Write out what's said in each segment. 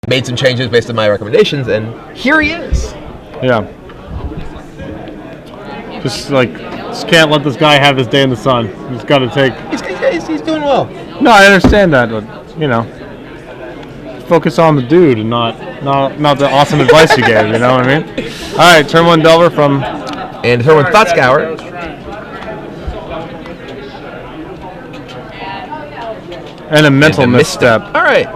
made some changes based on my recommendations, and here he is. Yeah. Just can't let this guy have his day in the sun. He's got to take. He's doing well. No, I understand that, but focus on the dude and not the awesome advice you gave. You know what I mean? All right, turn 1 Delver from. And turn 1 Thought Scour. And a mental misstep. All right.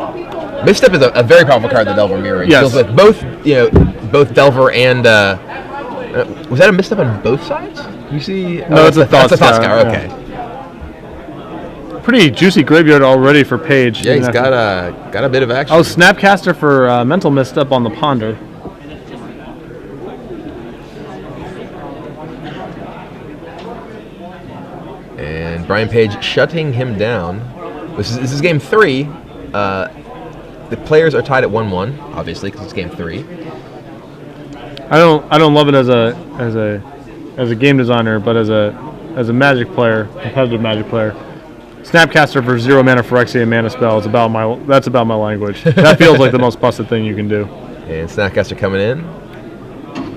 Misstep is a very powerful card in the Delver Mirror. It deals with both Delver and. Was that a misstep on both sides? You see? No, it's a Thought Scour. Okay. Pretty juicy graveyard already for Paige. Yeah, he's got a bit of action. Oh, Snapcaster for mental misstep on the Ponder. And Brian Page shutting him down. This is game 3. The players are tied at 1-1, obviously, because it's game 3. I don't love it as a game designer, but as a Magic player, competitive Magic player, Snapcaster for 0 mana Phyrexia mana spell is that's about my language. That feels like the most busted thing you can do. And Snapcaster coming in.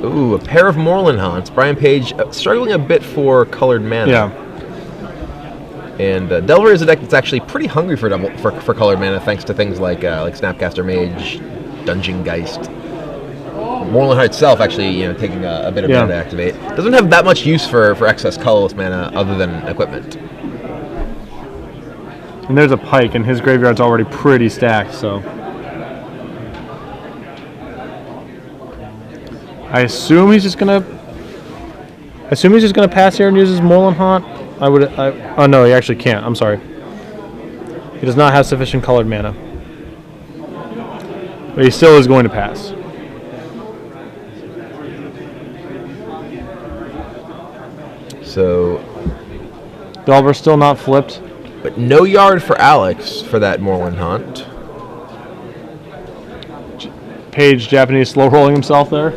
Ooh, a pair of Moreland Haunts. Brian Page struggling a bit for colored mana. Yeah. And Delver is a deck that's actually pretty hungry for colored mana, thanks to things like Snapcaster Mage, Dungeon Geist. Moreland Heart itself actually, taking a bit of mana to activate. Doesn't have that much use for excess colorless mana other than equipment. And there's a Pike, and his graveyard's already pretty stacked, so. I assume he's just gonna pass here and use his Moreland Haunt. Oh no, he actually can't. I'm sorry. He does not have sufficient colored mana, but he still is going to pass. So, Delver's still not flipped. But no yard for Alex for that Moreland Haunt. Page Japanese slow rolling himself there.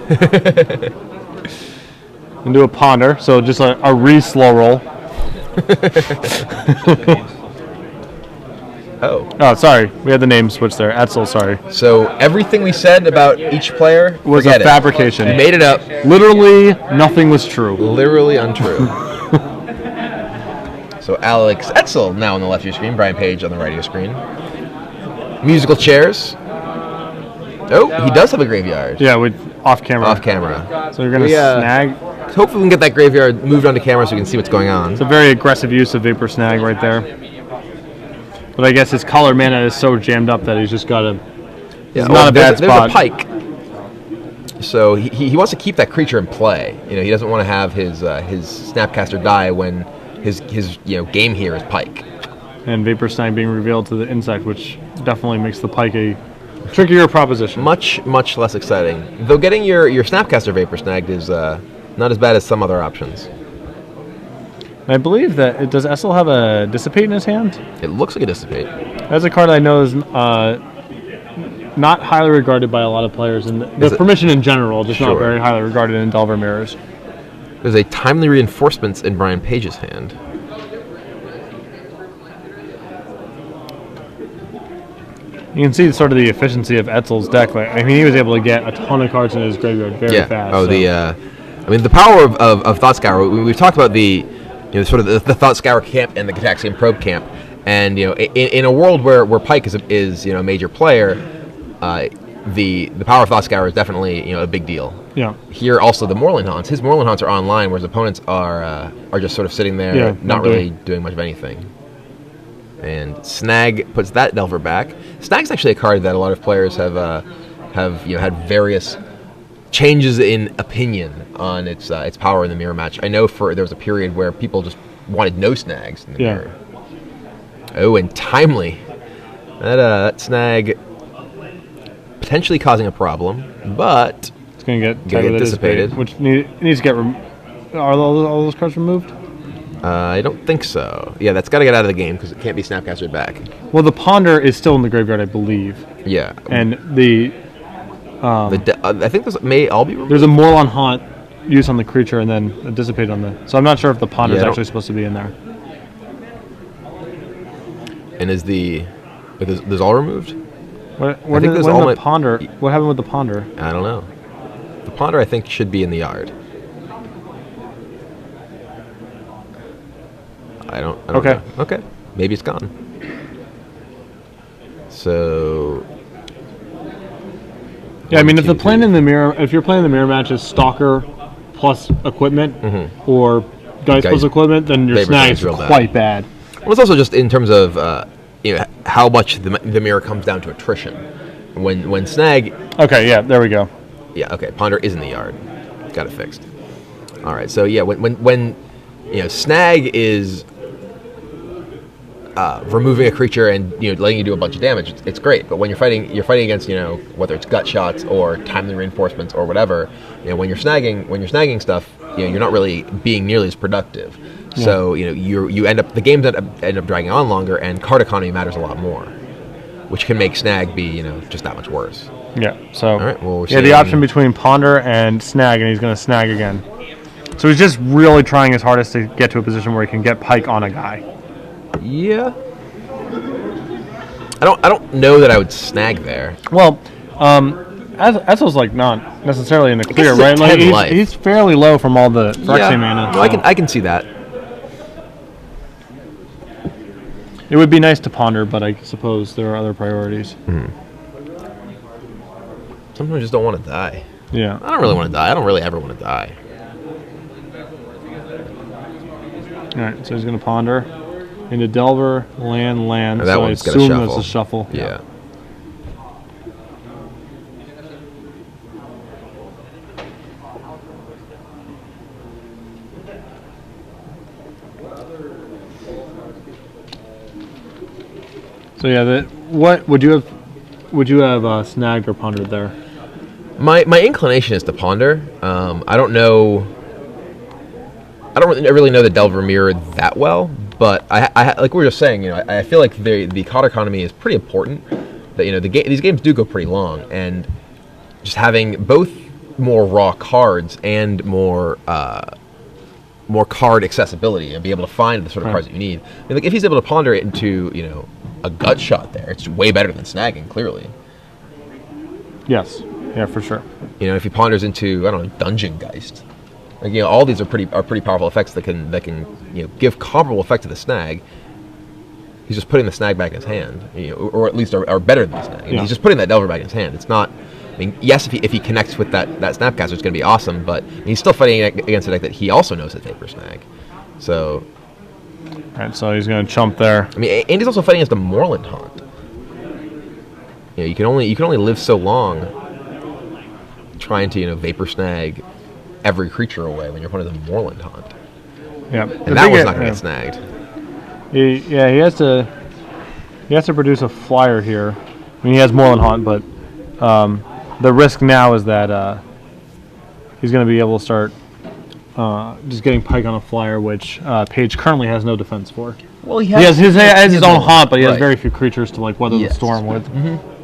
And do a Ponder, so just a re-slow roll. Oh, sorry. We had the name switch there. Etzel, sorry. So everything we said about each player was a fabrication. You made it up. Literally nothing was true. Literally untrue. So Alex Etzel now on the left of your screen, Brian Page on the right of your screen. Musical chairs. Oh, he does have a graveyard. Yeah, off camera. Off camera. So you're going to snag. Hopefully we can get that graveyard moved onto camera so we can see what's going on. It's a very aggressive use of Vapor Snag right there. But I guess his color mana is so jammed up that he's just got to... Yeah, not a bad spot. There's a Pike. So he wants to keep that creature in play. He doesn't want to have his Snapcaster die when his game here is Pike. And Vapor Snag being revealed to the insect, which definitely makes the Pike a trickier proposition. Much less exciting. Though getting your Snapcaster Vapor Snagged is not as bad as some other options. I believe that does Etzel have a Dissipate in his hand? It looks like a Dissipate. That's a card I know is not highly regarded by a lot of players, and the permission in general, just not very highly regarded in Delver Mirrors. There's a Timely Reinforcements in Brian Page's hand. You can see sort of the efficiency of Etzel's deck. He was able to get a ton of cards in his graveyard very fast. Oh, so. The power of Thought Scour. We've talked about the sort of the Thought Scour camp and the Gitaxian Probe camp, and in a world where Pike is a major player, the power of Thought Scour is definitely a big deal. Yeah. Here also the Moreland Haunts. His Moreland Haunts are online, whereas opponents are just sort of sitting there, not really doing much of anything. And Snag puts that Delver back. Snag's actually a card that a lot of players have had various changes in opinion on its power in the mirror match. I know there was a period where people just wanted no Snags in the mirror. Oh, and Timely. That Snag potentially causing a problem, but it's going to get dissipated. Which needs to get are all those cards removed? I don't think so. Yeah, that's got to get out of the game because it can't be Snapcastered back. Well, the Ponder is still in the graveyard, I believe. Yeah. And I think those may all be removed. There's a Moreland Haunt use on the creature and then a Dissipate on the... So I'm not sure if the Ponder is actually supposed to be in there. And is those all removed? What happened with the Ponder? I don't know. The Ponder, I think, should be in the yard. I don't know. Okay. Maybe it's gone. So... Yeah, I mean, if you're playing the mirror match is Stalker plus equipment or Dice plus equipment, then your snag is quite bad. Well, it's also just in terms of how much the mirror comes down to attrition. When snag... Okay, yeah, there we go. Yeah, okay, Ponder is in the yard. Got it fixed. All right, so yeah, when snag is removing a creature and letting you do a bunch of damage, it's great. But when you're fighting against whether it's gut shots or timely reinforcements or whatever, when you're snagging stuff, you're not really being nearly as productive. Yeah. So the games end up dragging on longer, and card economy matters a lot more, which can make snag be just that much worse. Yeah. So all right, well, the option between Ponder and snag, and he's going to snag again. So he's just really trying his hardest to get to a position where he can get pike on a guy. Yeah. I don't know that I would snag there. Well, Etzel's not necessarily in the clear, right? Like he's fairly low from all the Phyrexian mana. No, I can see that. It would be nice to Ponder, but I suppose there are other priorities. Sometimes I just don't want to die. Yeah. I don't really want to die. I don't really ever want to die. All right, so he's going to Ponder into Delver, land. That so I one's got assume that's a shuffle. Yeah. So yeah, what would you have snagged or pondered there? My inclination is to Ponder. I don't know. I don't really know the Delver Mirror that well, but I like we were just saying, I feel like the card economy is pretty important. That these games do go pretty long, and just having both more raw cards and more card accessibility and be able to find the sort of cards that you need. I mean, like if he's able to Ponder it into a gut shot there, it's way better than snagging, clearly. Yes. Yeah, for sure. If he ponders into, I don't know, Dungeon Geist, like all these are pretty powerful effects that can give comparable effect to the snag. He's just putting the snag back in his hand, or at least are better than the snag. He's just putting that Delver back in his hand. It's not. I mean, yes, if he connects with that Snapcaster, it's going to be awesome. But he's still fighting against a deck that he also knows has Vapor Snag. So. All right, so he's going to chump there. I mean, and he's also fighting against a Moorland Haunt. You can only live so long trying to Vapor Snag every creature away when your opponent is a Moorland Haunt. Yeah, and that one's not going to get snagged. He has to produce a flyer here. I mean, he has Moorland Haunt, but the risk now is that he's going to be able to start just getting pike on a flyer, which Paige currently has no defense for. Well, he has his own haunt, but he has very few creatures to weather the storm with. Mm-hmm.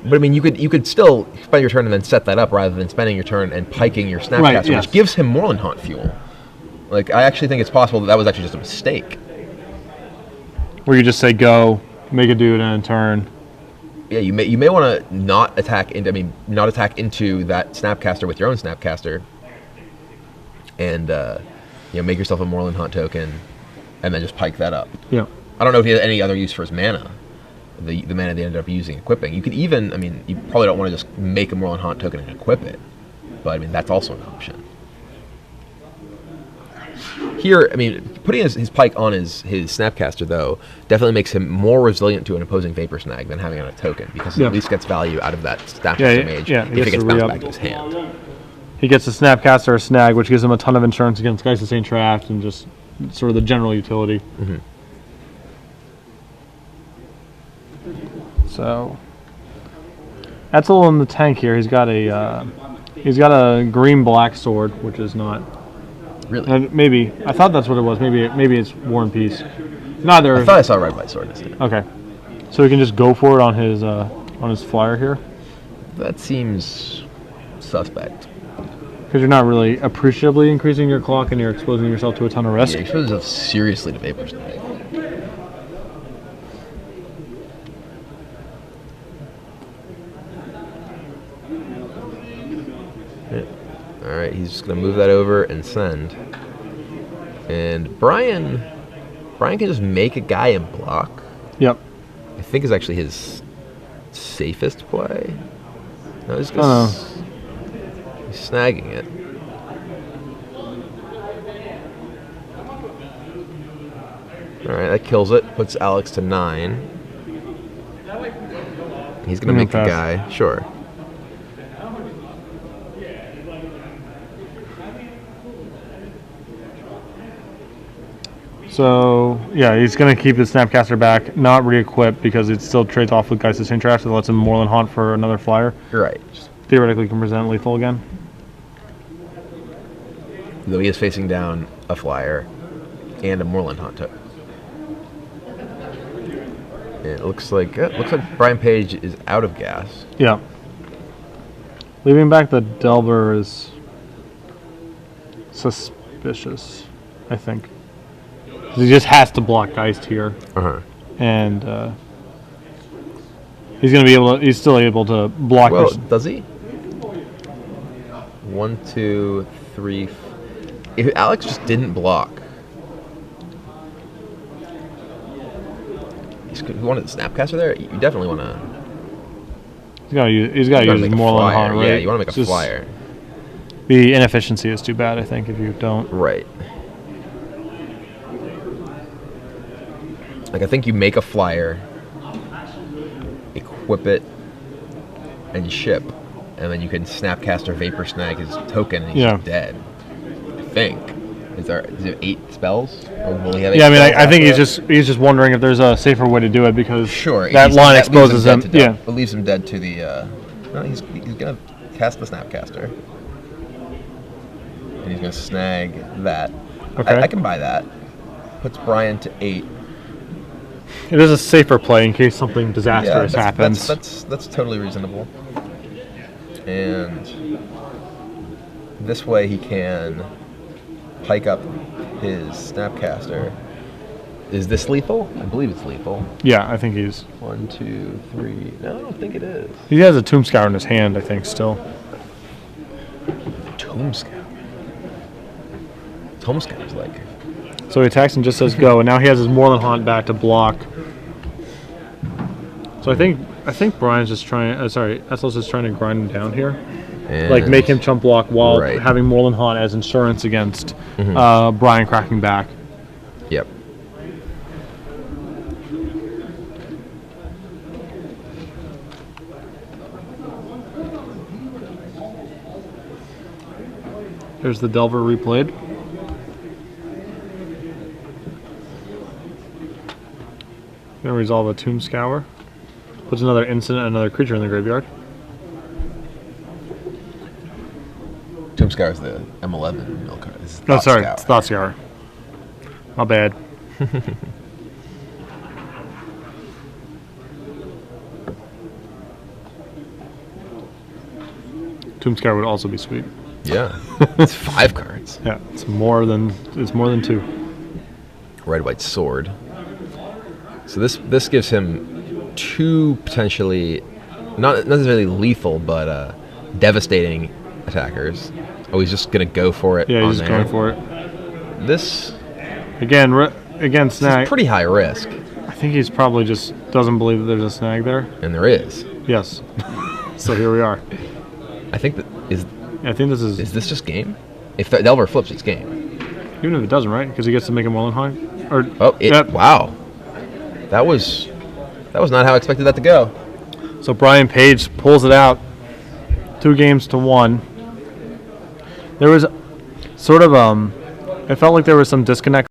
But I mean, you could still spend your turn and then set that up rather than spending your turn and piking your Snapcaster, which gives him Moorland Haunt fuel. Like, I actually think it's possible that was actually just a mistake. Where you just say go, make a dude and turn. Yeah, you may want to not attack into that Snapcaster with your own Snapcaster, and make yourself a Moorland Haunt token, and then just pike that up. Yeah. I don't know if he has any other use for his mana. The mana they ended up using equipping. You could even, I mean, you probably don't want to just make a Moorland Haunt token and equip it, but I mean that's also an option. Here, I mean, putting his pike on his Snapcaster, though, definitely makes him more resilient to an opposing Vapor Snag than having it on a token, because he at least gets value out of that Snapcaster mage if it gets bounced back to his hand. He gets a Snapcaster or Snag, which gives him a ton of insurance against Geist of St. Traft and just sort of the general utility. Mm-hmm. So, Etzel in the tank here. He's got a green-black sword, which is not. Really? Maybe I thought that's what it was. Maybe it's War and Peace. Neither. I thought I saw red white sword. Okay, so he can just go for it on his flyer here. That seems suspect. Because you're not really appreciably increasing your clock, and you're exposing yourself to a ton of risk. Yeah, you expose yourself seriously to Vapor Snag. right, he's just going to move that over and send. And Brian can just make a guy and block. Yep. I think is actually his safest play. No, he's snagging it. All right, that kills it. Puts Alex to 9. He's going to make a guy. Sure. So, yeah, he's going to keep his Snapcaster back, not re-equip because it still trades off with Geist of St. Trash, so it lets him Moreland Haunt for another flyer. Right. Theoretically can present lethal again. Though he is facing down a flyer and a Moreland Haunt token. It looks like Brian Page is out of gas. Yeah. Leaving back the Delver is suspicious, I think. He just has to block Geist here. And he's going to be able to, he's still able to block. Well, does he? 1, 2, 3. If Alex just didn't block. You wanted the Snapcaster there? You definitely want to. He's got to use Moreland Haunt, right? Yeah, you want to make a flyer. The inefficiency is too bad, I think, if you don't. Right. Like, I think you make a flyer, equip it, and ship, and then you can Snapcaster Vapor Snag his token, and he's dead. I think. Is there 8 spells? Or will he have 8 I mean, I think he's just wondering if there's a safer way to do it because that line exposes him. Yeah, it leaves him dead to the. No, he's gonna cast the Snapcaster, and he's gonna snag that. Okay, I can buy that. Puts Brian to 8. It is a safer play in case something disastrous happens. That's totally reasonable. And this way he can hike up his Snapcaster. Is this lethal? I believe it's lethal. Yeah, I think he's 1, 2, 3. No, I don't think it is. He has a Tomb Scour in his hand, I think, still. Tomb Scour. Tomb Scour's like. So he attacks and just says go, and now he has his Moreland Haunt back to block. So I think Brian's just trying. Etzel's just trying to grind him down here. And like make him chump block while having Moreland Haunt as insurance against Brian cracking back. Yep. There's the Delver replayed. Gonna resolve a Tomb Scour. Puts another instant and another creature in the graveyard. Tomb Scour is the M11 milk card. No, sorry, it's Thought Scour. My bad. Tomb Scour would also be sweet. Yeah, it's 5 cards. Yeah, it's more than 2. Red White Sword. So this gives him 2 potentially, not necessarily lethal, but devastating attackers. Oh, he's just gonna go for it. Yeah, he's just going for it. This again snag. It's pretty high risk. I think he's probably just doesn't believe that there's a snag there. And there is. Yes. So here we are. I think this is. Is this just game? If the Delver flips, it's game. Even if it doesn't, right? Because he gets to make a Moreland Haunt. Wow. That was not how I expected that to go. So Brian Page pulls it out. 2 games to 1. There was sort of it felt like there was some disconnect